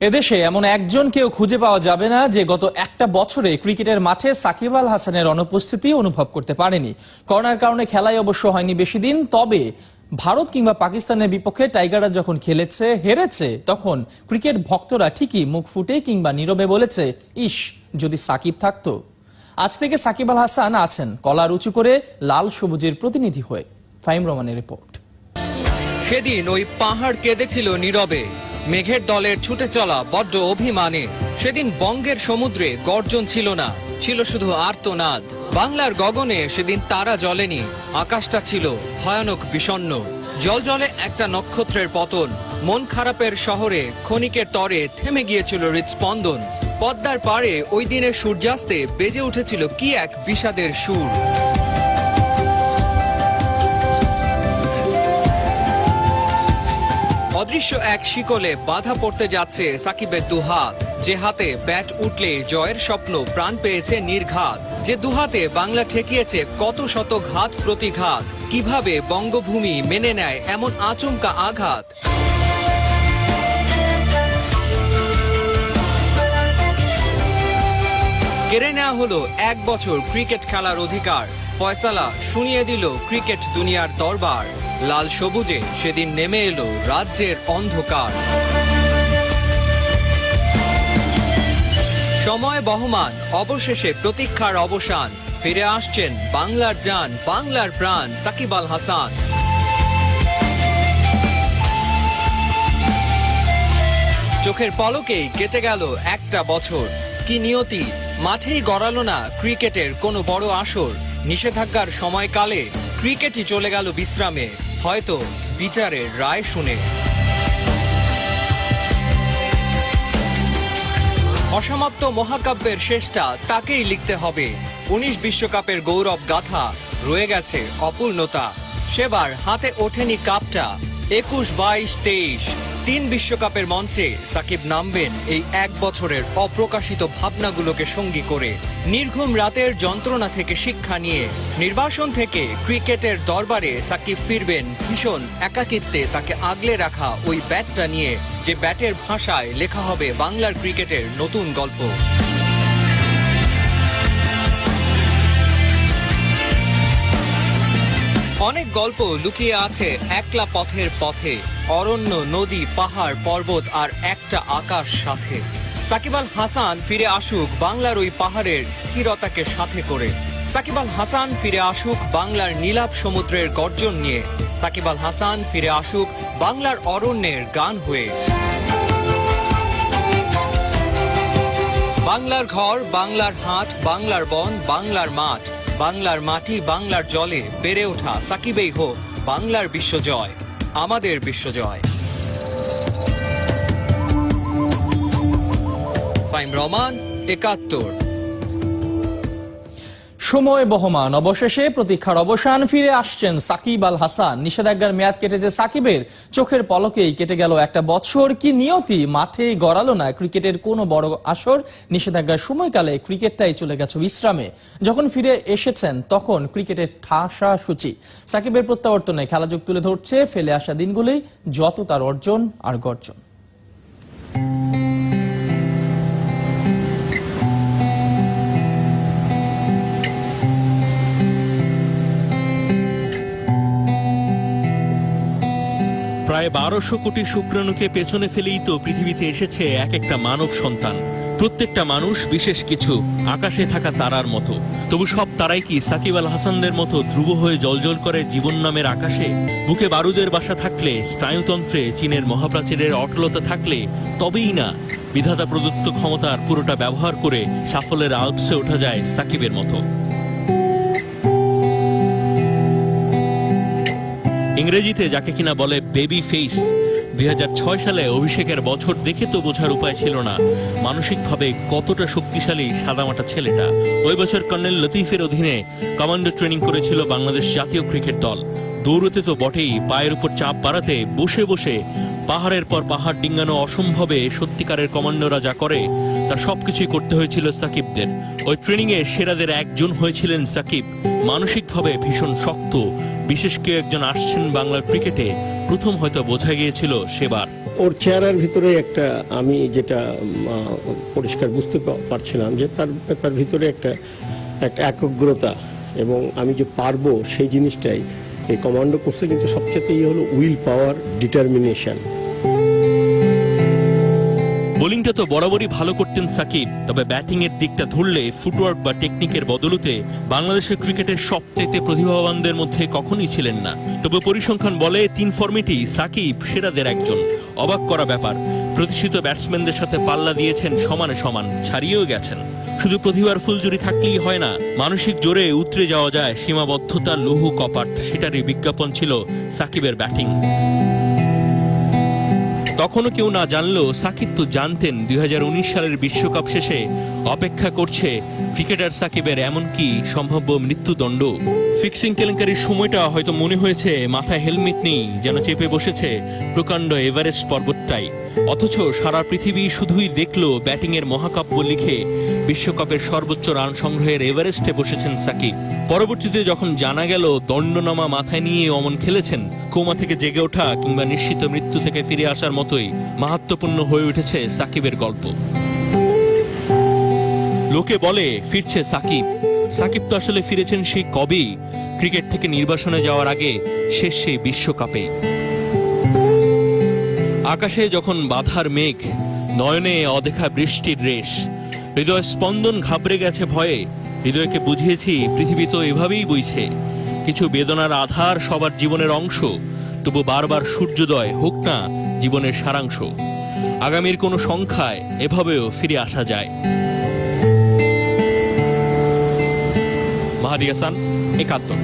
এদেশে এমন একজন কেউ খুঁজে পাওয়া যাবে না যে গত একটা বছরে ক্রিকেটের মাঠে সাকিব আল হাসানের অনুপস্থিতি অনুভব করতে পারেনি। করোনার কারণে খেলায় অবশ্য হয়নি বেশি দিন, তবে ভারত কিংবা পাকিস্তানের বিপক্ষে টাইগাররা যখন খেলেছে, হেরেছে, তখন ক্রিকেট ভক্তরা ঠিকই মুখ ফুটে কিংবা নীরবে বলেছে, ইস যদি সাকিব থাকতো। আজ থেকে সাকিব আল হাসান আছেন কলার উঁচু করে লাল সবুজের প্রতিনিধি হয়ে। ফাহিম রহমানের রিপোর্ট। সেদিন ওই পাহাড় কেঁদেছিল নীরবে, মেঘের দলের ছুটে চলা বড্ড অভিমানে। সেদিন বঙ্গের সমুদ্রে গর্জন ছিল না, ছিল শুধু আর্তনাদ। বাংলার গগনে সেদিন তারা জ্বলেনি, আকাশটা ছিল ভয়ানক বিষণ্ণ। জলে একটা নক্ষত্রের পতন, মন খারাপের শহরে ক্ষণিকের তরে থেমে গিয়েছিল হৃৎস্পন্দন। পদ্মার পাড়ে ওই দিনের সূর্যাস্তে বেজে উঠেছিল কি এক বিষাদের সুর। অদৃশ্য এক শিকলে বাধা পড়তে যাচ্ছে সাকিবের দুহাত, যে হাতে ব্যাট উঠলে জয়ের স্বপ্ন প্রাণ পেয়েছে নির্ঘাত, যে দুহাতে বাংলা ঠেকিয়েছে কত শত ঘাত প্রতিঘাত। কিভাবে বঙ্গভূমি মেনে নেয় এমন আচমকা আঘাত? কেড়ে নেওয়া হলো 1 বছর ক্রিকেট খেলার অধিকার। ফয়সালা শুনিয়ে দিল ক্রিকেট দুনিয়ার দরবার। লাল সবুজে সেদিন নেমে এলো রাজ্যের অন্ধকার। সময় বহমান, অবশেষে প্রতীক্ষার অবসান। ফিরে আসছেন বাংলার জান, বাংলার প্রাণ সাকিব আল হাসান। চোখের পলকেই কেটে গেল একটা বছর। কি নিয়তি, মাঠেই গড়ালো না ক্রিকেটের কোনো বড় আসর। নিষেধাজ্ঞার সময়কালে ক্রিকেটই চলে গেল বিশ্রামে, হয়তো বিচারের রায় শুনে। অসমাপ্ত মহাকাব্যের শেষটা তাকেই লিখতে হবে। 19 বিশ্বকাপের গৌরব গাথা, রয়ে গেছে অপূর্ণতা। সেবার হাতে ওঠেনি কাপটা। 21, 22, 23 3 বিশ্বকাপের মঞ্চে সাকিব নামবেন এই 1 বছরের অপ্রকাশিত ভাবনাগুলোকে সঙ্গী করে। নির্ঘুম রাতের যন্ত্রণা থেকে শিক্ষা নিয়ে, নির্বাসন থেকে ক্রিকেটের দরবারে সাকিব ফিরবেন ভীষণ একাকিত্বে তাকে আগলে রাখা ওই ব্যাটটা নিয়ে, যে ব্যাটের ভাষায় লেখা হবে বাংলার ক্রিকেটের নতুন গল্প। অনেক গল্প লুকিয়ে আছে একলা পথের পথে, অরণ্য, নদী, পাহাড়, পর্বত আর একটা আকাশ সাথে। সাকিব আল হাসান ফিরে আসুক বাংলার ওই পাহাড়ের স্থিরতাকে সাথে করে। সাকিব আল হাসান ফিরে আসুক বাংলার নীলাভ সমুদ্রের গর্জন নিয়ে। সাকিব আল হাসান ফিরে আসুক বাংলার অরণ্যের গান হয়ে। বাংলার ঘর, বাংলার হাট, বাংলার বন, বাংলার মাঠ, বাংলার মাটি, বাংলার জলে বেড়ে ওঠা সাকিবেই হোক বাংলার বিশ্বজয়, আমাদের বিশ্বজয়। ফাহিম রহমান, 71। সময় বহমান, অবশেষে প্রতীক্ষার অবসান। ফিরে আসছেন সাকিব আল হাসান। নিষেধাজ্ঞার মেয়াদ কেটেছে সাকিবের, চোখের পলকেই কেটে গেল একটা বছর। কি নিয়তি, মাঠে গড়ালো না ক্রিকেটের কোনো বড় আসর। নিষেধাজ্ঞার সময়কালে ক্রিকেটটাই চলে গেছে বিশ্রামে। যখন ফিরে এসেছেন তখন ক্রিকেটের ঠাসা সূচি। সাকিবের প্রত্যাবর্তনে খেলাযোগ তুলে ধরছে ফেলে আসা দিনগুলি, যত তার অর্জন আর গর্জন। প্রায় 1200 কোটি শুক্রাণুকে পেছনে ফেলেই তো পৃথিবীতে এসেছে এক একটা মানব সন্তান। প্রত্যেকটা মানুষ বিশেষ কিছু, আকাশে থাকা তারার মতো। তবু সব তারাই কি সাকিব আল হাসানদের মতো ধ্রুব হয়ে জ্বলজ্বল করে জীবন নামের আকাশে? বুকে বারুদের বাসা থাকলে, স্নায়ুতন্ত্রে চীনের মহাপ্রাচীরের অটলতা থাকলে তবেই না বিধাতা প্রদত্ত ক্ষমতার পুরোটা ব্যবহার করে সাফল্যের আলপসে ওঠা যায় সাকিবের মতো। ইংরেজিতে যাকে কিনা বলে বেবি ফেস। 2006 সালে অভিষেকের বছর দেখে তো বোঝার উপায় ছিল না মানসিকভাবে কতটা শক্তিশালী সাদামাটা ছেলেটা। ওই বছর কর্নেল লতিফের অধীনে কমান্ডো ট্রেনিং করেছিল বাংলাদেশ জাতীয় ক্রিকেট দল। দৌড়তে তো বটেই, পায়ের উপর চাপ বাড়াতে বসে বসে পাহাড়ের পর পাহাড় ডিঙ্গানো অসম্ভবে সত্যিকারের কমান্ডোরা যা করে তার সবকিছুই করতে হয়েছিল সাকিবদের। ওই ট্রেনিং এ সেরাদের একজন হয়েছিলেন সাকিব। মানসিকভাবে ভীষণ শক্ত, বিশেষ কেউ একজন আসছেন বাংলার ক্রিকেটে, প্রথম হয়তো বোঝা গিয়েছিল সেবার। ওর চেহারার ভিতরে একটা, আমি যেটা পরিষ্কার বুঝতে পারছিলাম যে তার ভিতরে একটা একাগ্রতা, এবং আমি যে পারবো সেই জিনিসটাই এই কমান্ডো কোর্সে কিন্তু সবচেয়ে হলো উইল পাওয়ার, ডিটারমিনেশন। বোলিংটা তো বরাবরই ভালো করতেন সাকিব, তবে ব্যাটিং এর দিকটা ধরলে ফুটওয়ার্ক বা টেকনিকের বদলতে বাংলাদেশের ক্রিকেটের সবচেয়ে প্রতিভাবানদের মধ্যে কখনোই ছিলেন না। তবে পরিসংখ্যান বলে 3 ফরম্যাটেই সাকিব সেরাদের একজন। অবাক করা ব্যাপার, প্রতিষ্ঠিত ব্যাটসম্যানদের সাথে পাল্লা দিয়েছেন সমানে সমান, ছাড়িয়েও গেছেন। শুধু প্রতিভার ফুলজুরি থাকলেই হয় না, মানসিক জোরে উতরে যাওয়া যায় সীমাবদ্ধতা, লৌহ কপাট, সেটারই বিজ্ঞাপন ছিল সাকিবের ব্যাটিং। তখনও কেউ না জানলেও সাকিব তো জানতেন 2019 সালের বিশ্বকাপ শেষে অপেক্ষা করছে ক্রিকেটার সাকিবের এমনকি সম্ভাব্য মৃত্যুদণ্ড। ফিক্সিং কেলেঙ্কারির সময়টা হয়তো মনে হয়েছে মাথায় হেলমেট নেই, যেন চেপে বসেছে প্রকাণ্ড এভারেস্ট পর্বতটাই। অথচ সারা পৃথিবী শুধুই দেখলো ব্যাটিংয়ের মহাকাব্য লিখে বিশ্বকাপের সর্বোচ্চ রান সংগ্রহের এভারেস্টে বসেছেন সাকিব। পরবর্তীতে যখন জানা গেল দণ্ডনামা মাথায় নিয়ে অমন খেলেছেন, কোমা থেকে জেগে ওঠা কিংবা নিশ্চিত মৃত্যু থেকে ফিরে আসার মতোই মাহাত্ম্যপূর্ণ হয়ে উঠেছে সাকিবের গল্প। লোকে বলে ফিরছে সাকিব। সাকিব তো আসলে ফিরেছেন সেই কবেই, ক্রিকেট থেকে নির্বাসনে যাওয়ার আগে শেষ সেই বিশ্বকাপে। আকাশে যখন বাধার মেঘ, নয়নে অদেখা বৃষ্টির রেশ, হৃদয় স্পন্দন ঘাবড়ে গেছে ভয়ে, হৃদয়কে বুঝিয়েছি পৃথিবী তো এভাবেই বইছে। কিছু বেদনার আধার সবার জীবনের অংশ, তবু বারবার সূর্যোদয় হোক না জীবনের সারাংশ। আগামীর কোনো সংখ্যায় এভাবেও ফিরে আসা যায়। মাহাদি হাসান, একাত্তর।